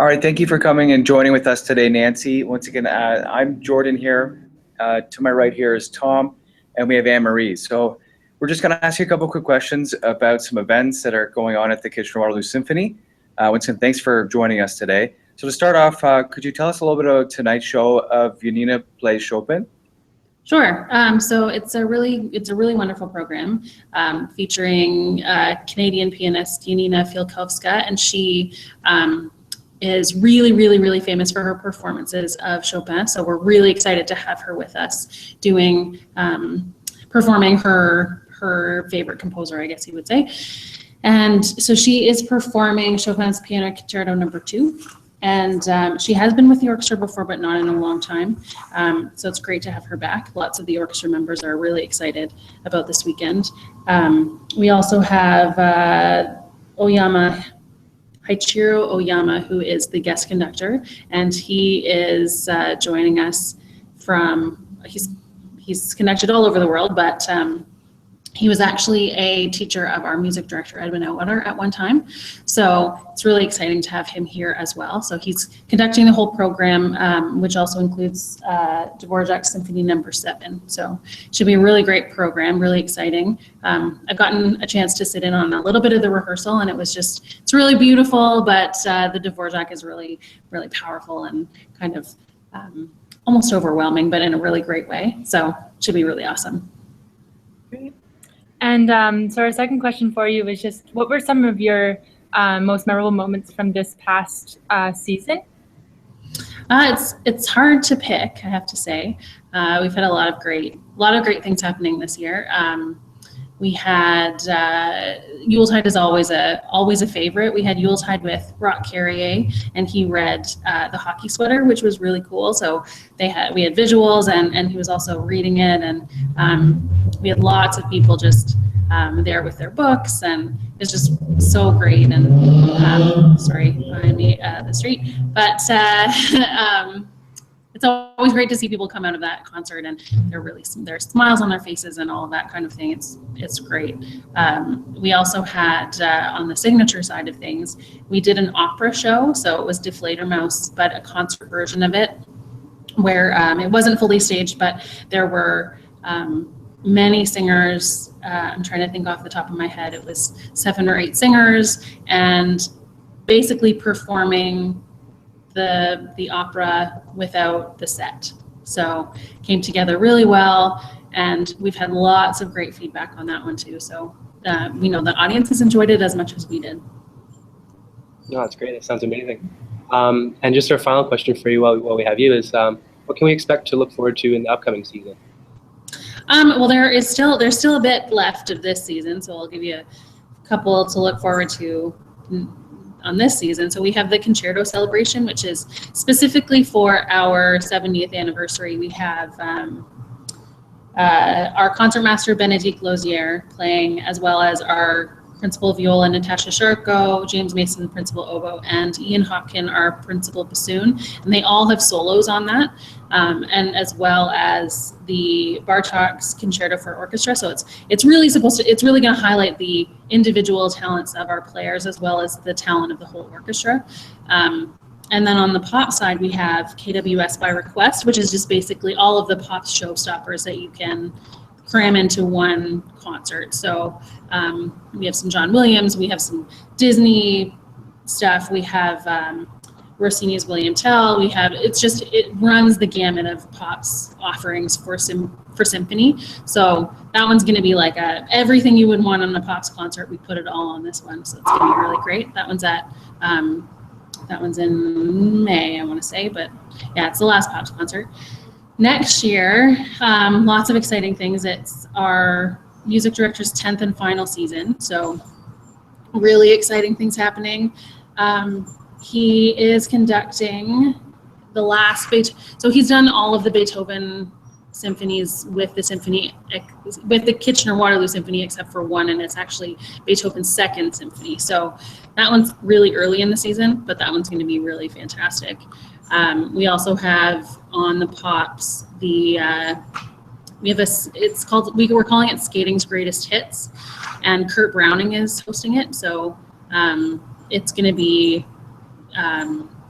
All right, thank you for coming and joining with us today, Nancy. Once again, I'm Jordan here. To my right here is Tom, and we have Anne-Marie. So we're just going to ask you a couple quick questions about some events that are going on at the Kitchener-Waterloo Symphony. Once again, thanks for joining us today. So to start off, could you tell us a little bit about tonight's show of Janina Plays Chopin? Sure. So it's a really wonderful program featuring Canadian pianist Janina Fielkowska, and she is really famous for her performances of Chopin. So we're really excited to have her with us doing performing her favorite composer, I guess you would say. And so she is performing Chopin's Piano Concerto No. 2. And she has been with the orchestra before, but not in a long time. So it's great to have her back. Lots of the orchestra members are really excited about this weekend. We also have Haichiro Oyama, who is the guest conductor, and he is joining us from, he's conducted all over the world, but he was actually a teacher of our music director, Edwin Atwater, at one time. So it's really exciting to have him here as well. So he's conducting the whole program, which also includes Dvorak's Symphony No. 7. So it should be a really great program, really exciting. I've gotten a chance to sit in on a little bit of the rehearsal, and it's really beautiful, but the Dvorak is really powerful and kind of almost overwhelming, but in a really great way. So it should be really awesome. Great. And so our second question for you is just, what were some of your most memorable moments from this past season? It's hard to pick, I have to say. We've had a lot of great things happening this year. We had Yuletide is always a favorite. We had Yuletide with Rock Carrier, and he read The Hockey Sweater, which was really cool. So we had visuals, and he was also reading it, and we had lots of people just there with their books, and it's just so great. And sorry, behind me the street, but it's always great to see people come out of that concert, and there's smiles on their faces and all of that kind of thing. It's great. We also had on the signature side of things, we did an opera show, so it was Die Fledermaus, but a concert version of it, where it wasn't fully staged, but there were many singers. I'm trying to think off the top of my head. It was 7 or 8 singers, and basically performing the opera without the set. So came together really well, and we've had lots of great feedback on that one too. So we know the audience has enjoyed it as much as we did. No, that's great. That sounds amazing. And just our final question for you while we have you is, what can we expect to look forward to in the upcoming season? Well, there's still a bit left of this season, so I'll give you a couple to look forward to on this season. So we have the Concerto Celebration, which is specifically for our 70th anniversary. We have our concertmaster Bénédicte Lausière playing, as well as our principal viola Natasha Sharko, James Mason, principal oboe, and Ian Hopkin, our principal bassoon, and they all have solos on that, and as well as the Bartók's Concerto for Orchestra. So it's really going to highlight the individual talents of our players as well as the talent of the whole orchestra. And then on the pop side, we have KWS by Request, which is just basically all of the pop showstoppers that you can cram into one concert. So we have some John Williams, we have some Disney stuff, we have Rossini's William Tell, it runs the gamut of pop's offerings for symphony. So that one's going to be like everything you would want on a pop's concert, we put it all on this one. So it's going to be really great. That one's in May, I want to say, but yeah, it's the last pop's concert. Next year, lots of exciting things. It's our music director's 10th and final season, so really exciting things happening. He is conducting the last so he's done all of the Beethoven symphonies with the Kitchener-Waterloo Symphony except for one, and it's actually Beethoven's second symphony. So that one's really early in the season, but that one's going to be really fantastic. We also have on the pops we're calling it Skating's Greatest Hits, and Kurt Browning is hosting it. So it's going to be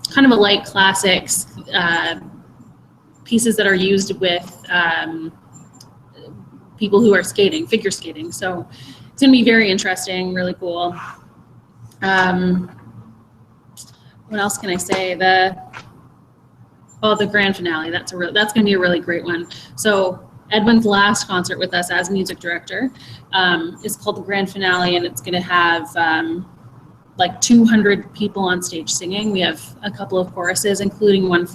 kind of a light classics, pieces that are used with people who are skating, figure skating. So it's going to be very interesting, really cool. What else can I say? The grand finale. That's going to be a really great one. So Edwin's last concert with us as music director is called the grand finale, and it's going to have like 200 people on stage singing. We have a couple of choruses, including one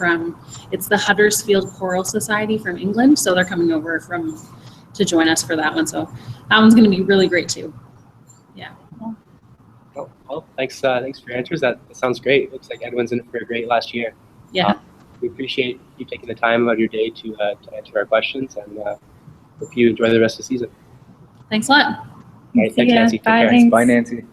it's the Huddersfield Choral Society from England. So they're coming over to join us for that one. So that one's going to be really great too. Yeah. Well, thanks for your answers. That sounds great. Looks like Edwin's in for a great last year. Yeah. We appreciate you taking the time out of your day to answer our questions, and hope you enjoy the rest of the season. Thanks a lot. All right, thanks, ya. Nancy. Take Bye, care. thanks. Bye, Nancy.